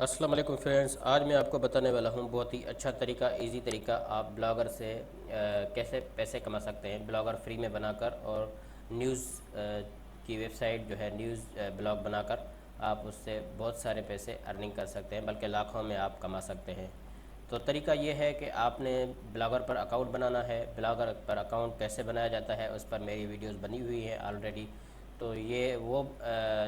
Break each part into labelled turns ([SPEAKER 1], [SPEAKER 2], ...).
[SPEAKER 1] अस्सलाम वालेकुम फ्रेंड्स। आज मैं आपको बताने वाला हूँ बहुत ही अच्छा तरीका, इजी तरीका आप ब्लॉगर से कैसे पैसे कमा सकते हैं ब्लॉगर फ्री में बनाकर। और न्यूज़ की वेबसाइट जो है न्यूज़ ब्लॉग बनाकर आप उससे बहुत सारे पैसे अर्निंग कर सकते हैं, बल्कि लाखों में आप कमा सकते हैं। तो तरीका ये है कि आपने ब्लॉगर पर अकाउंट बनाना है। ब्लॉगर पर अकाउंट कैसे बनाया जाता है उस पर मेरी वीडियोस बनी हुई है ऑलरेडी। तो ये वो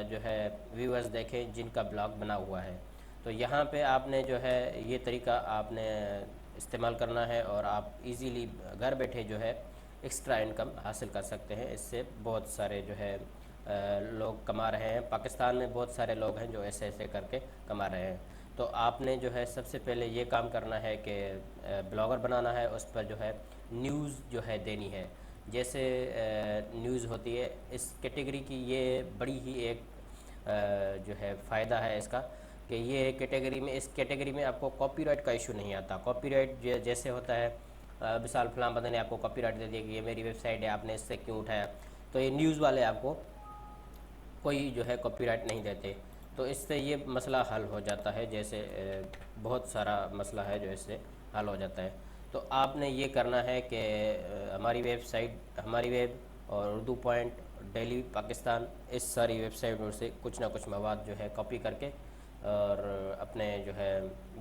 [SPEAKER 1] जो है व्यूअर्स देखें जिनका ब्लॉग बना हुआ है। तो यहाँ पे आपने जो है ये तरीका आपने इस्तेमाल करना है और आप इजीली घर बैठे जो है एक्स्ट्रा इनकम हासिल कर सकते हैं। इससे बहुत सारे जो है लोग कमा रहे हैं। पाकिस्तान में बहुत सारे लोग हैं जो ऐसे ऐसे करके कमा रहे हैं। तो आपने जो है सबसे पहले ये काम करना है कि ब्लॉगर बनाना है, उस पर जो है न्यूज़ जो है देनी है। जैसे न्यूज़ होती है इस कैटेगरी की, ये बड़ी ही एक जो है फ़ायदा है इसका कि ये कैटेगरी में इस कैटेगरी में आपको कॉपीराइट का इशू नहीं आता। कॉपीराइट जैसे होता है मिसाल फलां बंदे ने आपको कॉपीराइट दे दिया कि ये मेरी वेबसाइट है, आपने इससे क्यों उठाया। तो ये न्यूज़ वाले आपको कोई जो है कॉपीराइट नहीं देते। तो इससे ये मसला हल हो जाता है। जैसे बहुत सारा मसला है जो इससे हल हो जाता है। तो आपने ये करना है कि हमारी वेबसाइट, हमारी वेब और उर्दू पॉइंट, डेली पाकिस्तान, इस सारी वेबसाइटों से कुछ ना कुछ मवाद जो है कॉपी करके और अपने जो है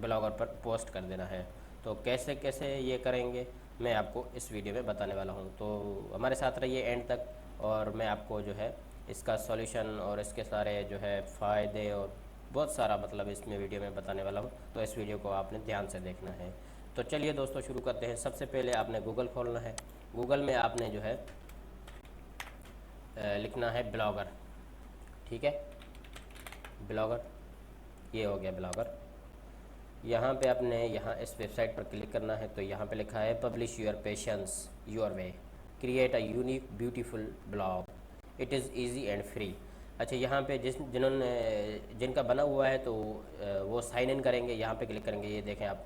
[SPEAKER 1] ब्लॉगर पर पोस्ट कर देना है। तो कैसे कैसे ये करेंगे मैं आपको इस वीडियो में बताने वाला हूँ। तो हमारे साथ रहिए एंड तक और मैं आपको जो है इसका सॉल्यूशन और इसके सारे जो है फ़ायदे और बहुत सारा मतलब इसमें वीडियो में बताने वाला हूँ। तो इस वीडियो को आपने ध्यान से देखना है। तो चलिए दोस्तों शुरू करते हैं। सबसे पहले आपने गूगल खोलना है। गूगल में आपने जो है लिखना है ब्लॉगर। ठीक है, ब्लॉगर, ये हो गया ब्लॉगर। यहाँ पे आपने यहाँ इस वेबसाइट पर क्लिक करना है। तो यहाँ पे लिखा है publish your patience your way, create a unique beautiful blog, it is easy and free. अच्छा, यहाँ पे जिन्होंने जिनका बना हुआ है तो वो साइन इन करेंगे, यहाँ पे क्लिक करेंगे, ये देखें आप।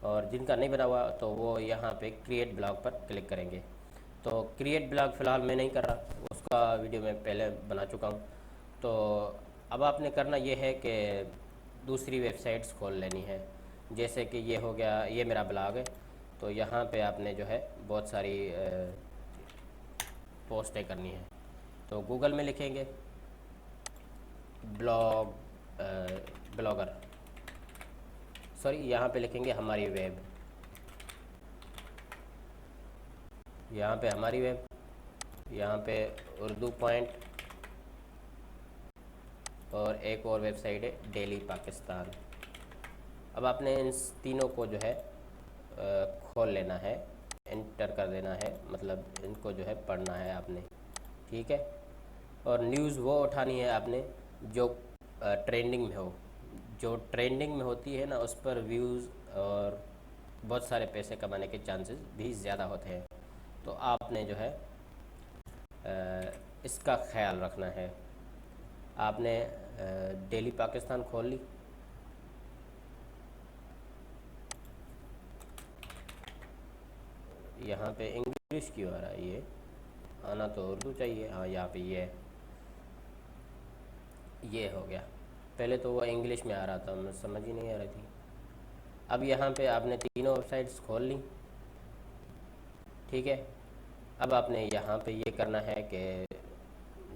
[SPEAKER 1] और जिनका नहीं बना हुआ तो वो यहाँ पे क्रिएट ब्लॉग पर क्लिक करेंगे। तो क्रिएट ब्लॉग फ़िलहाल मैं नहीं कर रहा, उसका वीडियो मैं पहले बना चुका हूँ। तो अब आपने करना ये है कि दूसरी वेबसाइट्स खोल लेनी है। जैसे कि ये हो गया, ये मेरा ब्लॉग है। तो यहाँ पे आपने जो है बहुत सारी पोस्टें करनी है। तो गूगल में लिखेंगे ब्लॉग, ब्लॉगर, सॉरी यहाँ पे लिखेंगे हमारी वेब। यहाँ पे हमारी वेब, यहाँ पे उर्दू पॉइंट और एक और वेबसाइट है डेली पाकिस्तान। अब आपने इन तीनों को जो है खोल लेना है, एंटर कर देना है, मतलब इनको जो है पढ़ना है आपने। ठीक है, और न्यूज़ वो उठानी है आपने जो ट्रेंडिंग में हो। जो ट्रेंडिंग में होती है ना उस पर व्यूज़ और बहुत सारे पैसे कमाने के चांसेस भी ज़्यादा होते हैं। तो आपने जो है इसका ख्याल रखना है। आपने डेली पाकिस्तान खोल ली। यहाँ पे इंग्लिश क्यों आ रहा है, ये आना तो उर्दू चाहिए। हाँ, यहाँ पे ये हो गया। पहले तो वो इंग्लिश में आ रहा था, मैं समझ ही नहीं आ रही थी। अब यहाँ पे आपने तीनों वेबसाइट्स खोल ली। ठीक है, अब आपने यहाँ पे ये करना है कि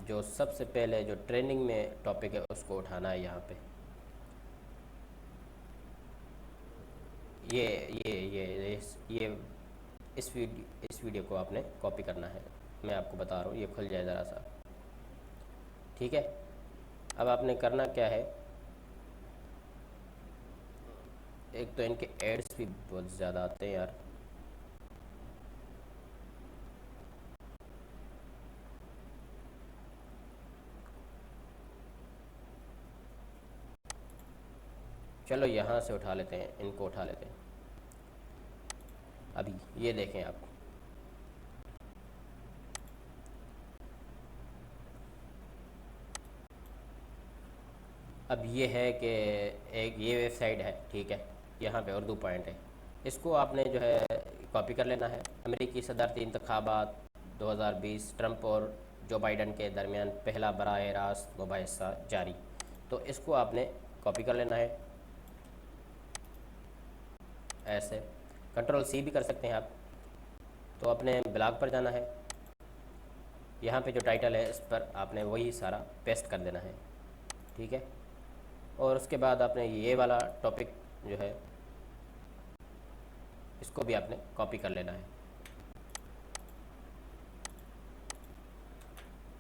[SPEAKER 1] जो सबसे पहले जो ट्रेंडिंग में टॉपिक है उसको उठाना है। यहाँ पे ये ये इस वीडियो को आपने कॉपी करना है। मैं आपको बता रहा हूँ, ये खुल जाए ज़रा सा। ठीक है, अब आपने करना क्या है, एक तो इनके एड्स भी बहुत ज़्यादा आते हैं यार। चलो यहाँ से उठा लेते हैं, इनको उठा लेते हैं। अभी ये देखें आप, अब ये है कि एक ये वेबसाइट है। ठीक है, यहाँ पे उर्दू पॉइंट है, इसको आपने जो है कॉपी कर लेना है। अमेरिकी सदरती इंतखाबात 2020, ट्रंप और जो बाइडन के दरमियान पहला बराह रास्त मुबाहिसा जारी। तो इसको आपने कॉपी कर लेना है। ऐसे कंट्रोल सी भी कर सकते हैं आप। तो अपने ब्लॉग पर जाना है, यहाँ पे जो टाइटल है इस पर आपने वही सारा पेस्ट कर देना है, ठीक है। और उसके बाद आपने ये वाला टॉपिक जो है इसको भी आपने कॉपी कर लेना है,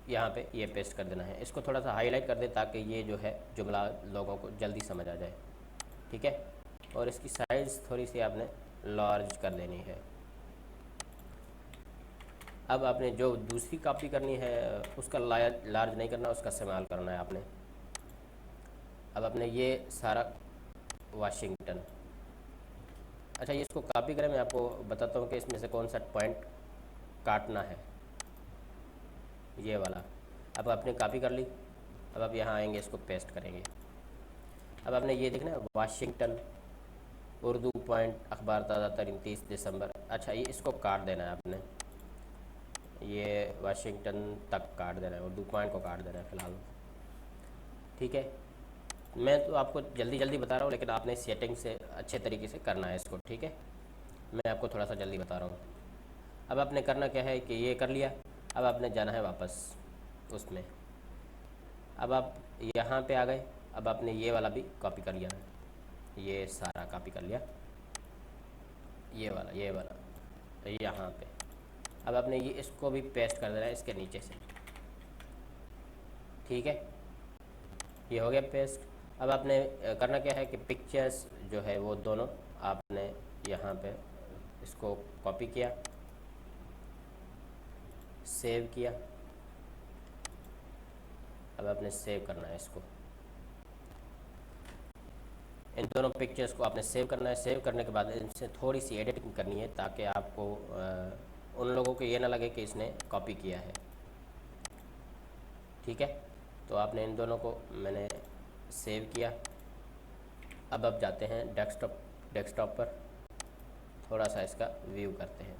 [SPEAKER 1] यहाँ पे ये पेस्ट कर देना है। इसको थोड़ा सा हाईलाइट कर दे ताकि ये जो है जुमला लोगों को जल्दी समझ आ जाए, ठीक है। और इसकी साइज़ थोड़ी सी आपने लार्ज कर देनी है। अब आपने जो दूसरी कॉपी करनी है उसका लार्ज नहीं करना, उसका इस्तेमाल करना है आपने। अब आपने ये सारा वाशिंगटन, अच्छा ये इसको कॉपी करें, मैं आपको बताता हूँ कि इसमें से कौन सा पॉइंट काटना है, ये वाला। अब आपने कॉपी कर ली, अब आप यहाँ आएंगे, इसको पेस्ट करेंगे। अब आपने ये देखना है वाशिंगटन उर्दू पॉइंट अखबार ताज़ा तरीन 30 दिसंबर। अच्छा ये इसको काट देना है आपने, ये वाशिंगटन तक काट देना है, उर्दू पॉइंट को काट देना है फ़िलहाल, ठीक है। मैं तो आपको जल्दी जल्दी बता रहा हूँ, लेकिन आपने सेटिंग से अच्छे तरीके से करना है इसको, ठीक है। मैं आपको थोड़ा सा जल्दी बता रहा हूँ। अब आपने करना क्या है कि ये कर लिया, अब आपने जाना है वापस उसमें। अब आप यहाँ पे आ गए, अब आपने ये वाला भी कॉपी कर लिया है, ये सारा कॉपी कर लिया, ये वाला यहाँ पे। अब आपने ये इसको भी पेस्ट कर देना है इसके नीचे से, ठीक है। ये हो गया पेस्ट। अब आपने करना क्या है कि पिक्चर्स जो है वो दोनों आपने यहाँ पे इसको कॉपी किया, सेव किया। अब आपने सेव करना है इसको, इन दोनों पिक्चर्स को आपने सेव करना है। सेव करने के बाद इनसे थोड़ी सी एडिटिंग करनी है ताकि आपको उन लोगों को ये ना लगे कि इसने कॉपी किया है, ठीक है। तो आपने इन दोनों को मैंने सेव किया। अब आप जाते हैं डेस्कटॉप पर, थोड़ा सा इसका व्यू करते हैं,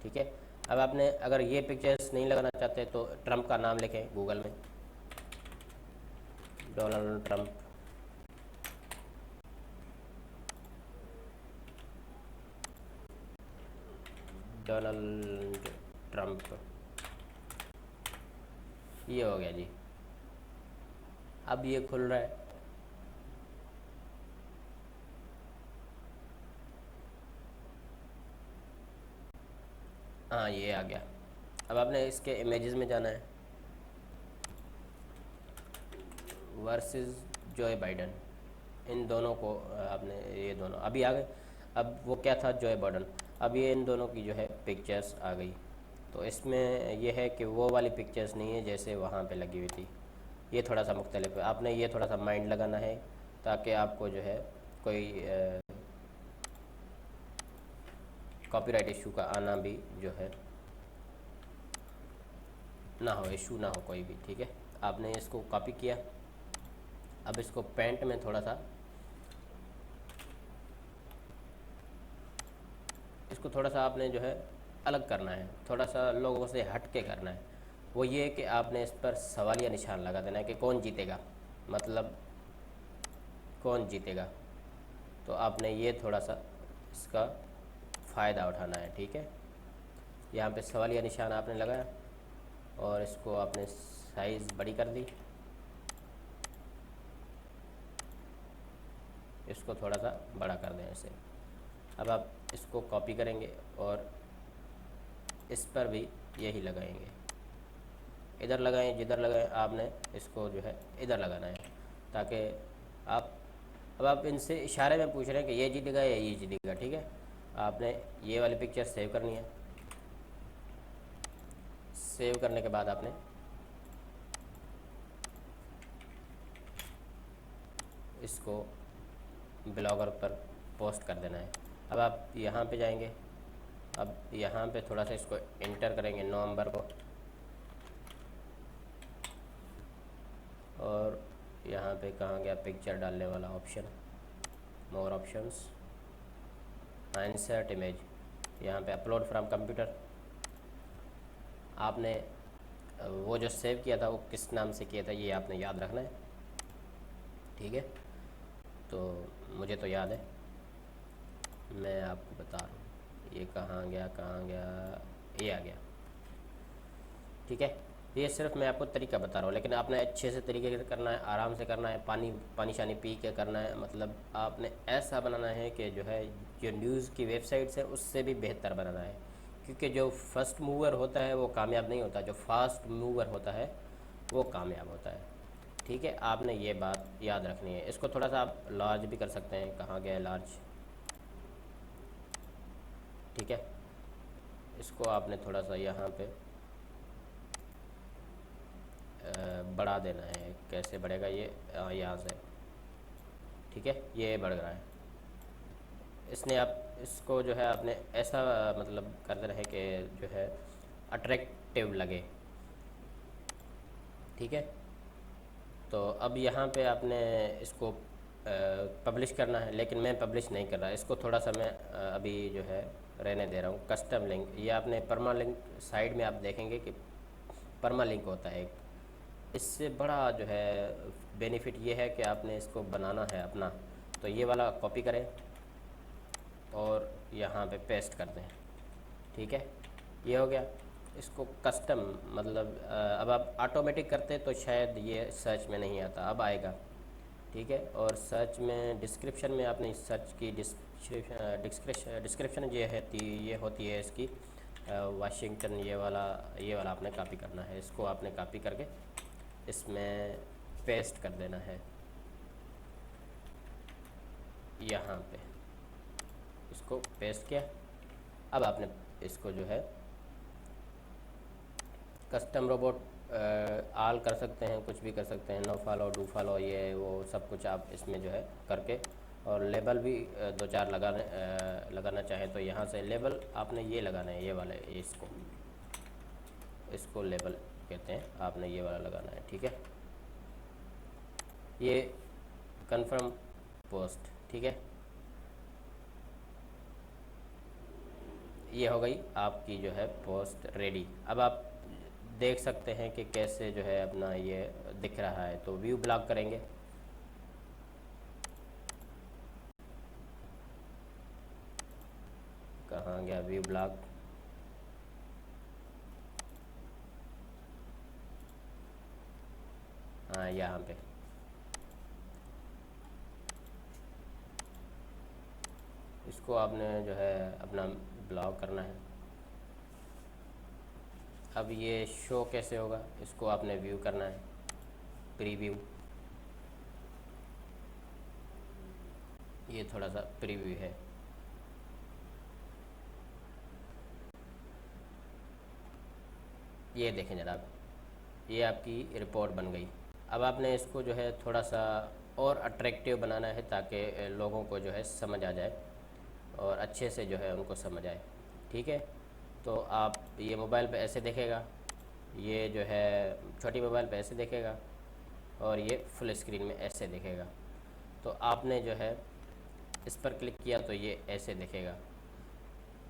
[SPEAKER 1] ठीक है। अब आपने अगर ये पिक्चर्स नहीं लगाना चाहते तो ट्रम्प का नाम लिखें गूगल में, डोनाल्ड ट्रम्प, डोनाल्ड ट्रम्प, ये हो गया जी। अब ये खुल रहा है, हाँ ये आ गया। अब आपने इसके इमेजेस में जाना है, वर्सेस जॉय बाइडन, इन दोनों को आपने, ये दोनों अभी आ गए। अब वो क्या था, जॉय बाइडन, अब ये इन दोनों की जो है पिक्चर्स आ गई। तो इसमें ये है कि वो वाली पिक्चर्स नहीं है जैसे वहाँ पे लगी हुई थी, ये थोड़ा सा मुख्तलिफ है। आपने ये थोड़ा सा माइंड लगाना है ताकि आपको जो है कोई कॉपीराइट इशू का आना भी जो है ना हो, इशू ना हो कोई भी, ठीक है। आपने इसको कॉपी किया। अब इसको पेंट में थोड़ा सा, इसको थोड़ा सा आपने जो है अलग करना है, थोड़ा सा लोगों से हट के करना है। वो ये कि आपने इस पर सवालिया निशान लगा देना है कि कौन जीतेगा, मतलब कौन जीतेगा। तो आपने ये थोड़ा सा इसका फ़ायदा उठाना है, ठीक है। यहाँ पे सवालिया निशान आपने लगाया और इसको आपने साइज़ बड़ी कर दी, इसको थोड़ा सा बड़ा कर दें इसे। अब आप इसको कॉपी करेंगे और इस पर भी यही लगाएंगे, इधर लगाएं, जिधर लगाएं आपने इसको जो है इधर लगाना है ताकि आप, अब आप इनसे इशारे में पूछ रहे हैं कि ये जीतेगा या ये जीतेगा, ठीक है। आपने ये वाली पिक्चर सेव करनी है। सेव करने के बाद आपने इसको ब्लॉगर पर पोस्ट कर देना है। अब आप यहाँ पे जाएंगे, अब यहाँ पे थोड़ा सा इसको इंटर करेंगे नवंबर को, और यहाँ पे कहाँ गया पिक्चर डालने वाला option, more options, insert image, यहाँ पे अपलोड फ्रॉम कंप्यूटर। आपने वो जो सेव किया था वो किस नाम से किया था ये आपने याद रखना है, ठीक है। तो मुझे तो याद है, मैं आपको बता रहा हूँ। ये कहाँ गया, कहाँ गया, ये आ गया। ठीक है, ये सिर्फ मैं आपको तरीका बता रहा हूँ, लेकिन आपने अच्छे से तरीके से करना है, आराम से करना है, पानी पानी शानी पी के करना है। मतलब आपने ऐसा बनाना है कि जो है जो न्यूज़ की वेबसाइट्स है उससे भी बेहतर बनाना है। क्योंकि जो फर्स्ट मूवर होता है वो कामयाब नहीं होता, जो फास्ट मूवर होता है वो कामयाब होता है। ठीक है, आपने ये बात याद रखनी है। इसको थोड़ा सा आप लार्ज भी कर सकते हैं। कहाँ गया लार्ज? ठीक है, इसको आपने थोड़ा सा यहाँ पे बढ़ा देना है। कैसे बढ़ेगा ये? यहाँ से। ठीक है, ये बढ़ रहा है। इसने आप इसको जो है आपने ऐसा मतलब कर देना है कि जो है अट्रैक्टिव लगे। ठीक है, तो अब यहाँ पे आपने इसको पब्लिश करना है, लेकिन मैं पब्लिश नहीं कर रहा। इसको थोड़ा सा मैं अभी जो है रहने दे रहा हूँ। कस्टम लिंक, ये आपने परमा लिंक साइड में आप देखेंगे कि परमा लिंक होता है एक। इससे बड़ा जो है बेनिफिट ये है कि आपने इसको बनाना है अपना। तो ये वाला कॉपी करें और यहाँ पे पेस्ट कर दें। ठीक है, ये हो गया। इसको कस्टम मतलब अब आप ऑटोमेटिक करते तो शायद ये सर्च में नहीं आता, अब आएगा। ठीक है, और सर्च में डिस्क्रिप्शन में आपने इस सर्च की डिस्क्रिप्शन ये होती है इसकी वाशिंगटन, ये वाला आपने कॉपी करना है। इसको आपने कॉपी करके इसमें पेस्ट कर देना है यहाँ पे। इसको पेस्ट किया। अब आपने इसको जो है कस्टम रोबोट आल कर सकते हैं, कुछ भी कर सकते हैं, नो फॉलो, डू फॉलो, ये वो सब कुछ आप इसमें जो है करके, और लेबल भी दो चार लगाना चाहें तो यहाँ से लेबल आपने ये लगाना है, ये वाले इसको लेबल कहते हैं, आपने ये वाला लगाना है। ठीक है, ये कंफर्म पोस्ट। ठीक है, ये हो गई आपकी जो है पोस्ट रेडी। अब आप देख सकते हैं कि कैसे जो है अपना ये दिख रहा है। तो व्यू ब्लॉग करेंगे। कहाँ गया व्यू ब्लॉग? हाँ, यहाँ पे। इसको आपने जो है अपना ब्लॉग करना है। अब ये शो कैसे होगा? इसको आपने व्यू करना है, प्रीव्यू। ये थोड़ा सा प्रीव्यू है। ये देखें जनाब, ये आपकी रिपोर्ट बन गई। अब आपने इसको जो है थोड़ा सा और अट्रैक्टिव बनाना है ताकि लोगों को जो है समझ आ जाए और अच्छे से जो है उनको समझ आए। ठीक है, तो आप ये मोबाइल पे ऐसे देखेगा, ये जो है छोटी मोबाइल पे ऐसे देखेगा, और ये फुल स्क्रीन में ऐसे देखेगा। तो आपने जो है इस पर क्लिक किया तो ये ऐसे दिखेगा।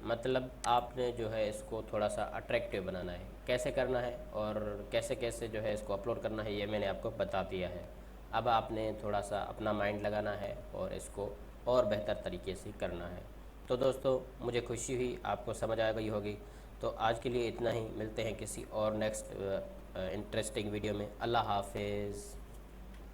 [SPEAKER 1] मतलब आपने जो है इसको थोड़ा सा अट्रैक्टिव बनाना है। कैसे करना है और कैसे कैसे जो है इसको अपलोड करना है ये मैंने आपको बता दिया है। अब आपने थोड़ा सा अपना माइंड लगाना है और इसको और बेहतर तरीके से करना है। तो दोस्तों, मुझे खुशी हुई आपको समझ आ गई होगी। तो आज के लिए इतना ही, मिलते हैं किसी और नेक्स्ट इंटरेस्टिंग वीडियो में। अल्लाह हाफिज़।